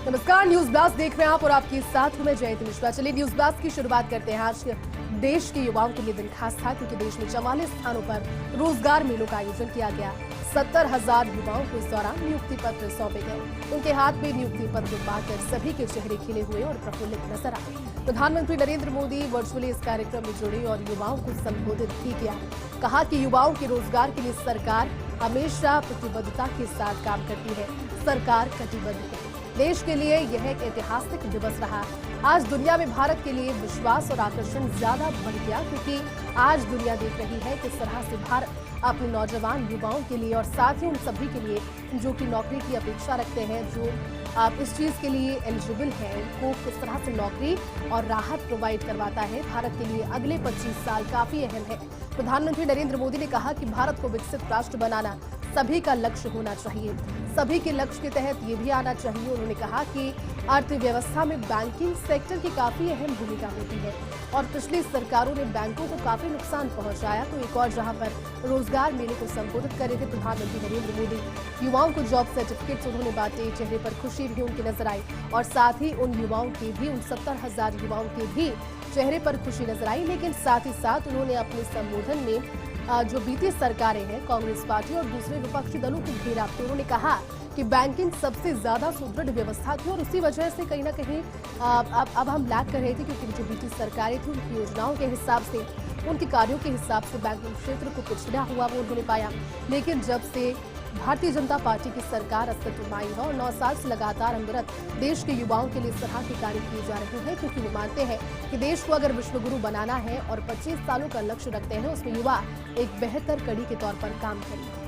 नमस्कार, news blast देख रहे हैं आप और आपके साथ हूं मैं जयंती मिश्रा। चलिए न्यूज ब्लास्ट की शुरुआत करते हैं। आज देश के युवाओं के लिए दिन खास था क्योंकि देश में 44 स्थानों पर रोजगार मेलों का आयोजन किया गया। 70,000 युवाओं को इस दौरान नियुक्ति पत्र सौंपे गए। उनके हाथ में नियुक्ति पत्र पाकर सभी के चेहरे खिले हुए और प्रफुल्लित नजर आए। प्रधानमंत्री नरेंद्र मोदी वर्चुअली इस कार्यक्रम में जुड़े और युवाओं को संबोधित भी किया। कहा कि युवाओं के रोजगार के लिए सरकार हमेशा प्रतिबद्धता के साथ काम करती है। सरकार कटिबद्ध है। देश के लिए यह एक ऐतिहासिक दिवस रहा। आज दुनिया में भारत के लिए विश्वास और आकर्षण ज्यादा बढ़ गया क्योंकि आज दुनिया देख रही है किस तरह से भारत अपने नौजवान युवाओं के लिए और साथ ही उन सभी के लिए जो कि नौकरी की अपेक्षा रखते हैं, जो आप इस चीज के लिए एलिजिबल हैं, उनको किस तरह से नौकरी और राहत प्रोवाइड करवाता है। भारत के लिए अगले 25 साल काफी अहम है। प्रधानमंत्री नरेंद्र मोदी ने कहा कि भारत को विकसित राष्ट्र बनाना सभी का लक्ष्य होना चाहिए। सभी के लक्ष्य के तहत ये भी आना चाहिए। उन्होंने कहा कि अर्थव्यवस्था में बैंकिंग सेक्टर की काफी अहम भूमिका होती है और पिछली सरकारों ने बैंकों को काफी नुकसान पहुंचाया। तो एक और जहां पर रोजगार मेले को संबोधित कर रहे थे प्रधानमंत्री नरेंद्र मोदी, युवाओं को जॉब सर्टिफिकेट्स उन्होंने बांटे। चेहरे पर खुशी भी उनकी नजर आई और साथ ही उन युवाओं के भी, उन 70,000 युवाओं के भी चेहरे पर खुशी नजर आई। लेकिन साथ ही साथ उन्होंने अपने संबोधन में जो बीती सरकारें हैं, कांग्रेस पार्टी और दूसरे विपक्षी दलों को घेरा। तो उन्होंने कहा कि बैंकिंग सबसे ज्यादा सुदृढ़ व्यवस्था थी और उसी वजह से कहीं ना कहीं अब हम लैग कर रहे थे क्योंकि जो बीती सरकारें थी उनकी योजनाओं के हिसाब से, उनके कार्यों के हिसाब से बैंकिंग क्षेत्र को पिछड़ा हुआ वो उन्होंने पाया। लेकिन जब से भारतीय जनता पार्टी की सरकार अस्तित्व में आई है और 9 साल से लगातार अनवरत देश के युवाओं के लिए इस तरह के कार्य किए जा रहे हैं क्योंकि वो मानते हैं कि देश को अगर विश्वगुरु बनाना है और 25 सालों का लक्ष्य रखते हैं, उसमें युवा एक बेहतर कड़ी के तौर पर काम करेंगे।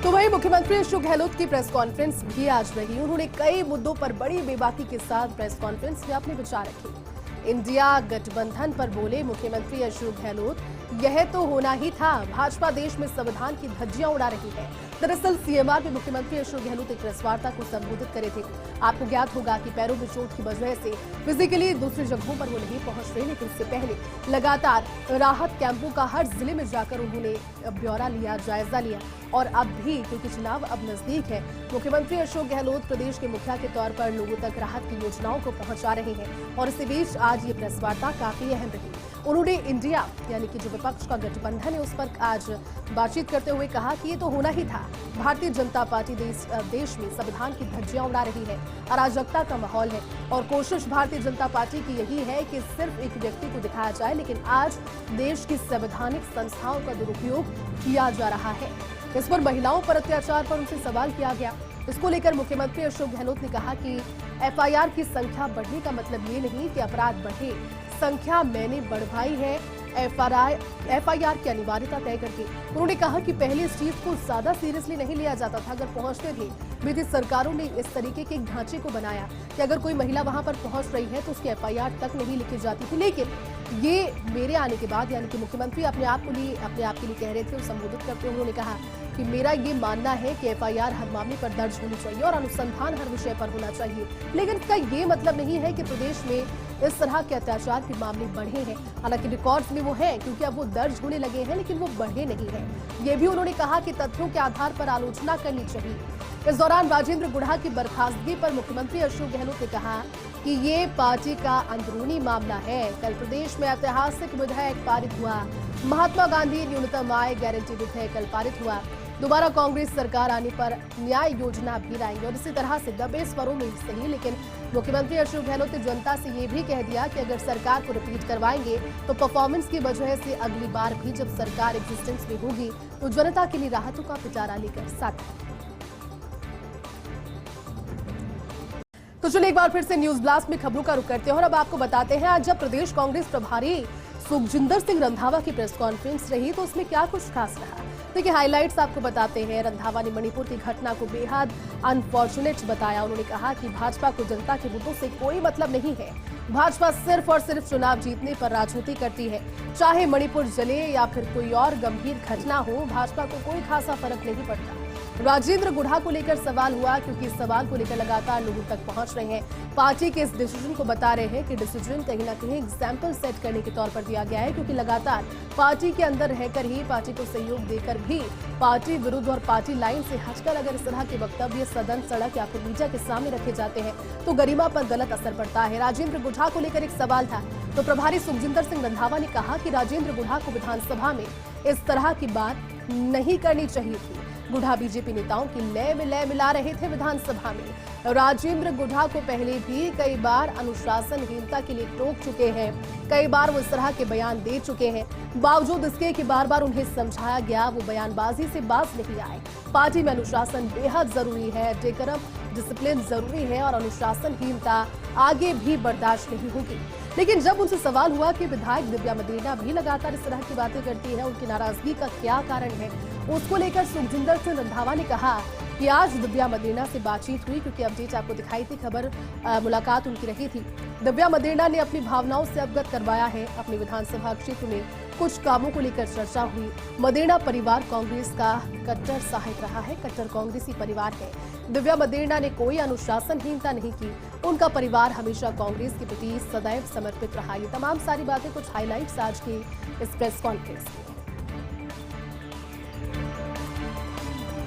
तो वही मुख्यमंत्री अशोक गहलोत की प्रेस कॉन्फ्रेंस भी आज रही। उन्होंने कई मुद्दों पर बड़ी बेबाकी के साथ प्रेस कॉन्फ्रेंस में अपने विचार रखे। इंडिया गठबंधन पर बोले मुख्यमंत्री अशोक गहलोत, यह तो होना ही था। भाजपा देश में संविधान की धज्जियां उड़ा रही है। दरअसल सीएमआर में मुख्यमंत्री अशोक गहलोत एक प्रेस वार्ता को संबोधित करे थे। आपको ज्ञात होगा कि पैरों में चोट की वजह से फिजिकली दूसरी जगहों पर वो नहीं पहुंच रहे, लेकिन इससे पहले लगातार राहत कैंपों का हर जिले में जाकर उन्होंने ब्यौरा लिया, जायजा लिया। और अब भी क्योंकि चुनाव अब नजदीक है, मुख्यमंत्री अशोक गहलोत प्रदेश के मुखिया के तौर पर लोगों तक राहत की योजनाओं को पहुंचा रहे हैं और इसी बीच आज ये प्रेस वार्ता काफी अहम रही। उन्होंने इंडिया यानी कि जो विपक्ष का गठबंधन है उस पर आज बातचीत करते हुए कहा कि ये तो होना ही था। भारतीय जनता पार्टी देश में संविधान की धज्जियां उड़ा रही है, अराजकता का माहौल है और कोशिश भारतीय जनता पार्टी की यही है कि सिर्फ एक व्यक्ति को दिखाया जाए, लेकिन आज देश की संवैधानिक संस्थाओं का दुरुपयोग किया जा रहा है। इस पर महिलाओं पर अत्याचार पर उनसे सवाल किया गया। इसको लेकर मुख्यमंत्री अशोक गहलोत ने कहा कि एफआईआर की संख्या बढ़ने का मतलब ये नहीं कि अपराध बढ़े, संख्या मैंने बढ़वाई है एफआईआर की अनिवार्यता तय करके। उन्होंने कहा कि पहले इस चीज को ज्यादा सीरियसली नहीं लिया जाता था। अगर पहुंचते थे, बीती सरकारों ने इस तरीके के ढांचे को बनाया कि अगर कोई महिला वहां पर पहुंच रही है तो उसकी एफआईआर तक नहीं लिखी जाती थी। लेकिन ये मेरे आने के बाद, यानी कि मुख्यमंत्री अपने आप के लिए कह रहे थे और संबोधित करते हुए उन्होंने कहा कि मेरा ये मानना है कि एफआईआर हर मामले पर दर्ज होनी चाहिए और अनुसंधान हर विषय पर होना चाहिए। लेकिन इसका ये मतलब नहीं है कि प्रदेश में इस तरह के अत्याचार के मामले बढ़े हैं। हालांकि रिकॉर्ड्स में वो हैं क्योंकि अब वो दर्ज होने लगे हैं, लेकिन वो बढ़े नहीं हैं। ये भी उन्होंने कहा कि तथ्यों के आधार पर आलोचना करनी चाहिए। इस दौरान राजेंद्र गुढ़ा की बर्खास्तगी पर मुख्यमंत्री अशोक गहलोत ने कहा कि ये पार्टी का अंदरूनी मामला है। कल प्रदेश में ऐतिहासिक विधेयक पारित हुआ। महात्मा गांधी न्यूनतम आय गारंटी विधेयक कल पारित हुआ। दोबारा कांग्रेस सरकार आने पर न्याय योजना भी लाएंगे और इसी तरह से दबे स्वरों में सही। लेकिन मुख्यमंत्री अशोक गहलोत ने जनता से ये भी कह दिया कि अगर सरकार को रिपीट करवाएंगे तो परफॉर्मेंस की वजह से अगली बार भी जब सरकार एग्जिस्टेंस में होगी तो जनता के लिए राहतों का पिटारा लेकर साथ। तो चलिए एक बार फिर से न्यूज ब्लास्ट में खबरों का रुख करते हैं और अब आपको बताते हैं आज जब प्रदेश कांग्रेस प्रभारी सुखजिंदर सिंह रंधावा की प्रेस कॉन्फ्रेंस रही तो उसमें क्या कुछ खास रहा। देखिए हाइलाइट्स आपको बताते हैं। रंधावा ने मणिपुर की घटना को बेहद अनफॉर्चुनेट बताया। उन्होंने कहा कि भाजपा को जनता के मुद्दों से कोई मतलब नहीं है। भाजपा सिर्फ और सिर्फ चुनाव जीतने पर राजनीति करती है। चाहे मणिपुर जले या फिर कोई और गंभीर घटना हो, भाजपा को कोई खासा फर्क नहीं पड़ता। राजेंद्र गुढ़ा को लेकर सवाल हुआ, क्योंकि इस सवाल को लेकर लगातार लोगों तक पहुंच रहे हैं। पार्टी के इस डिसीजन को बता रहे हैं कि डिसीजन कहीं ना कहीं एग्जाम्पल सेट करने के तौर पर दिया गया है, क्योंकि लगातार पार्टी के अंदर रहकर ही पार्टी को सहयोग देकर भी पार्टी विरुद्ध और पार्टी लाइन से हटकर अगर इस तरह के वक्तव्य सदन, सड़क या फिर मीडिया के सामने रखे जाते हैं तो गरिमा पर गलत असर पड़ता है। राजेंद्र गुढ़ा को लेकर एक सवाल था तो प्रभारी सुखजिंदर सिंह रंधावा ने कहा कि राजेंद्र गुढ़ा को विधानसभा में इस तरह की बात नहीं करनी चाहिए थी। गुढ़ा बीजेपी नेताओं की लय में लय मिला रहे थे विधानसभा में। राजेंद्र गुढ़ा को पहले भी कई बार अनुशासनहीनता के लिए टोक चुके हैं, कई बार वो इस तरह के बयान दे चुके हैं। बावजूद इसके कि बार बार उन्हें समझाया गया, वो बयानबाजी से बाज नहीं आए। पार्टी में अनुशासन बेहद जरूरी है, डेकोरम, डिसिप्लिन जरूरी है और अनुशासनहीनता आगे भी बर्दाश्त नहीं होगी। लेकिन जब उनसे सवाल हुआ कि विधायक दिव्या मदेरणा भी लगातार इस तरह की बातें करती है, उनकी नाराजगी का क्या कारण है, उसको लेकर सुखजिंदर सिंह रंधावा ने कहा कि आज दिव्या मदेरणा से बातचीत हुई, क्योंकि अपडेट आपको दिखाई थी, खबर मुलाकात उनकी रही थी। दिव्या मदेरणा ने अपनी भावनाओं से अवगत करवाया है। अपने विधानसभा क्षेत्र में कुछ कामों को लेकर चर्चा हुई। मदेरणा परिवार कांग्रेस का कट्टर सहायक रहा है, कट्टर कांग्रेसी परिवार है। दिव्या मदेरणा ने कोई अनुशासनहीनता नहीं की, उनका परिवार हमेशा कांग्रेस के प्रति सदैव समर्पित रहा। ये तमाम सारी बातें कुछ हाईलाइट्स आज की इस प्रेस कॉन्फ्रेंस की।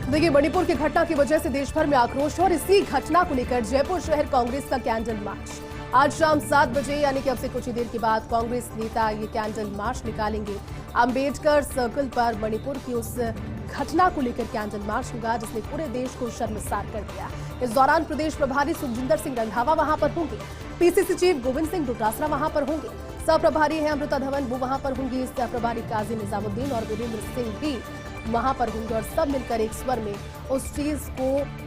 देखिए, मणिपुर की घटना की वजह से देश भर में आक्रोश और इसी घटना को लेकर जयपुर शहर कांग्रेस का कैंडल मार्च आज शाम 7 बजे यानी कि अब से कुछ ही देर के बाद कांग्रेस नेता ये कैंडल मार्च निकालेंगे। अंबेडकर सर्कल पर मणिपुर की उस घटना को लेकर कैंडल मार्च होगा जिसने पूरे देश को शर्मसार कर दिया। इस दौरान प्रदेश प्रभारी सुखजिंदर सिंह रंधावा वहां पर होंगे, पीसीसी चीफ गोविंद सिंह डोटासरा वहां पर होंगे, सह प्रभारी है अमृता धवन, वो वहां पर होंगी, सह प्रभारी काजी निजामुद्दीन और वीरेंद्र सिंह भी वहां पर होंगे और सब मिलकर एक स्वर में उस चीज को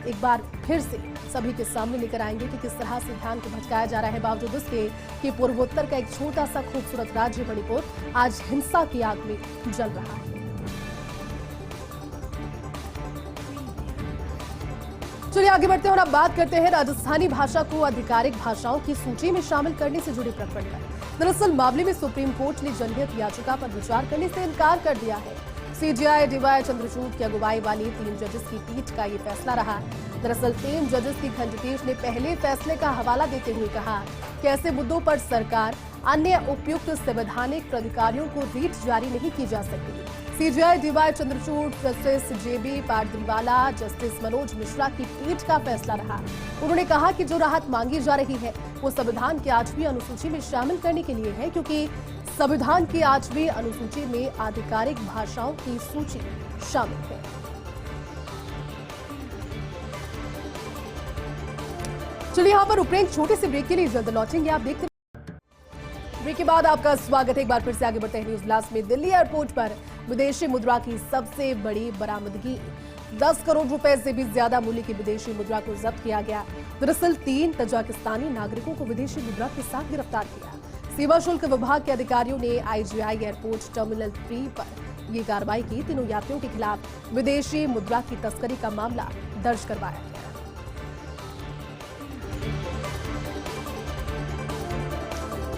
एक बार फिर से सभी के सामने लेकर आएंगे कि किस तरह से ध्यान को भटकाया जा रहा है। बावजूद इसके कि पूर्वोत्तर का एक छोटा सा खूबसूरत राज्य मणिपुर आज हिंसा की आग में जल रहा है। चलिए आगे बढ़ते हैं और अब बात करते हैं राजस्थानी भाषा को आधिकारिक भाषाओं की सूची में शामिल करने से जुड़े प्रकरण पर। दरअसल मामले में सुप्रीम कोर्ट ने जनहित याचिका पर विचार करने से इनकार कर दिया है। सीजीआई डीवाई चंद्रचूड़ की अगुवाई वाली 3 जजेस की पीठ का ये फैसला रहा। दरअसल 3 जजेस की खंडपीठ ने पहले फैसले का हवाला देते हुए कहा कि ऐसे मुद्दों पर सरकार अन्य उपयुक्त संवैधानिक प्राधिकारियों को रीट जारी नहीं की जा सकती। सीजीआई डीवाई चंद्रचूड़, जस्टिस जेबी पारदीवाला, जस्टिस मनोज मिश्रा की पीठ का फैसला रहा। उन्होंने कहा कि जो राहत मांगी जा रही है वो संविधान की 8वीं अनुसूची में शामिल करने के लिए है, क्योंकि संविधान की 8वीं अनुसूची में आधिकारिक भाषाओं की सूची शामिल है। चलिए यहाँ पर उपरेंत छोटे से ब्रेक के लिए जल्द लौटेंगे। आप देखते ब्रेक के बाद आपका स्वागत है। एक बार फिर से आगे बढ़ते हैं न्यूज ब्लास्ट में। दिल्ली एयरपोर्ट पर विदेशी मुद्रा की सबसे बड़ी बरामदगी, 10 करोड़ रुपए से भी ज्यादा मूल्य की विदेशी मुद्रा को जब्त किया गया। दरअसल 3 तजाकिस्तानी नागरिकों को विदेशी मुद्रा के साथ गिरफ्तार किया। सीमा शुल्क विभाग के अधिकारियों ने आईजीआई एयरपोर्ट टर्मिनल 3 पर ये कार्रवाई की। तीनों यात्रियों के खिलाफ विदेशी मुद्रा की तस्करी का मामला दर्ज करवाया गया।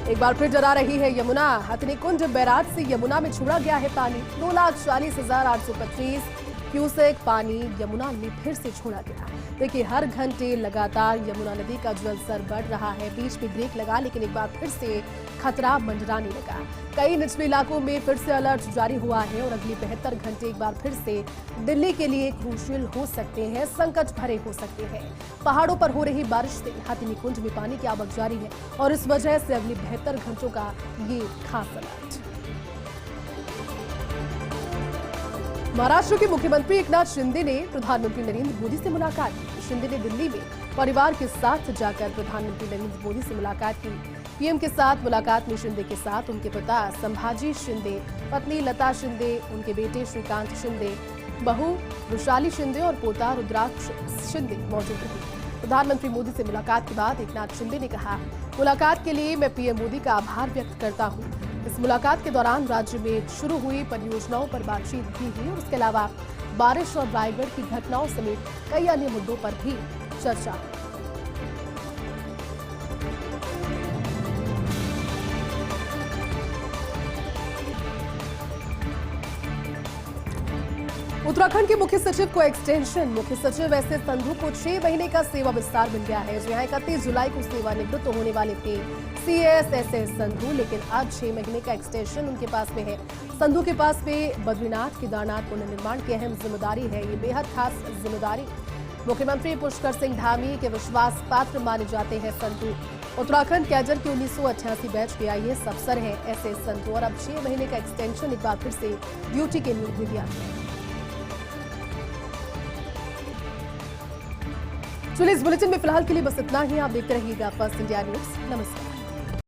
एक बार फिर डरा रही है यमुना। हथनीकुंड बैराज से यमुना में छोड़ा गया है पानी। 2,40,825 क्यूसेक पानी यमुना में फिर से छोड़ा गया। देखिए, हर घंटे लगातार यमुना नदी का जलस्तर बढ़ रहा है। बीच में ब्रेक लगा, लेकिन एक बार फिर से खतरा मंडराने लगा। कई निचले इलाकों में फिर से अलर्ट जारी हुआ है और अगले 72 घंटे एक बार फिर से दिल्ली के लिए क्रूशियल हो सकते हैं, संकट भरे हो सकते हैं। पहाड़ों पर हो रही बारिश से हथनीकुंड में पानी की आवक जारी है और इस वजह से अगले 72 घंटों का ये खास अलर्ट। महाराष्ट्र के मुख्यमंत्री एकनाथ शिंदे ने प्रधानमंत्री नरेंद्र मोदी से मुलाकात की। शिंदे ने दिल्ली में परिवार के साथ जाकर प्रधानमंत्री नरेंद्र मोदी से मुलाकात की। पीएम के साथ मुलाकात में शिंदे के साथ उनके पिता संभाजी शिंदे, पत्नी लता शिंदे, उनके बेटे श्रीकांत शिंदे, बहू वृषाली शिंदे और पोता रुद्राक्ष शिंदे मौजूद रहे। प्रधानमंत्री मोदी से मुलाकात के बाद एकनाथ शिंदे ने कहा, मुलाकात के लिए मैं पीएम मोदी का आभार व्यक्त करता हूँ। इस मुलाकात के दौरान राज्य में शुरू हुई परियोजनाओं पर बातचीत भी हुई और उसके अलावा बारिश और रायगढ़ की घटनाओं समेत कई अन्य मुद्दों पर भी चर्चा। उत्तराखंड के मुख्य सचिव को एक्सटेंशन। मुख्य सचिव एस एस संधू को 6 महीने का सेवा विस्तार मिल गया है। जहां 31 जुलाई को सेवानिवृत्त होने वाले थे सीएएस एस एस संधू, लेकिन आज 6 महीने का एक्सटेंशन उनके पास में है। संधू के पास में बद्रीनाथ केदारनाथ पुनर्निर्माण की अहम जिम्मेदारी है। ये बेहद खास जिम्मेदारी। मुख्यमंत्री पुष्कर सिंह धामी के विश्वास पात्र माने जाते हैं संधू। उत्तराखंड कैडर के 1988 बैच के आईएएस अफसर हैं एस एस संधू और अब 6 महीने का एक्सटेंशन एक बार फिर से ड्यूटी के लिए दिया गया। चलिए इस बुलेटिन में फिलहाल के लिए बस इतना ही। आप देखते रहिएगा फर्स्ट इंडिया न्यूज। नमस्कार।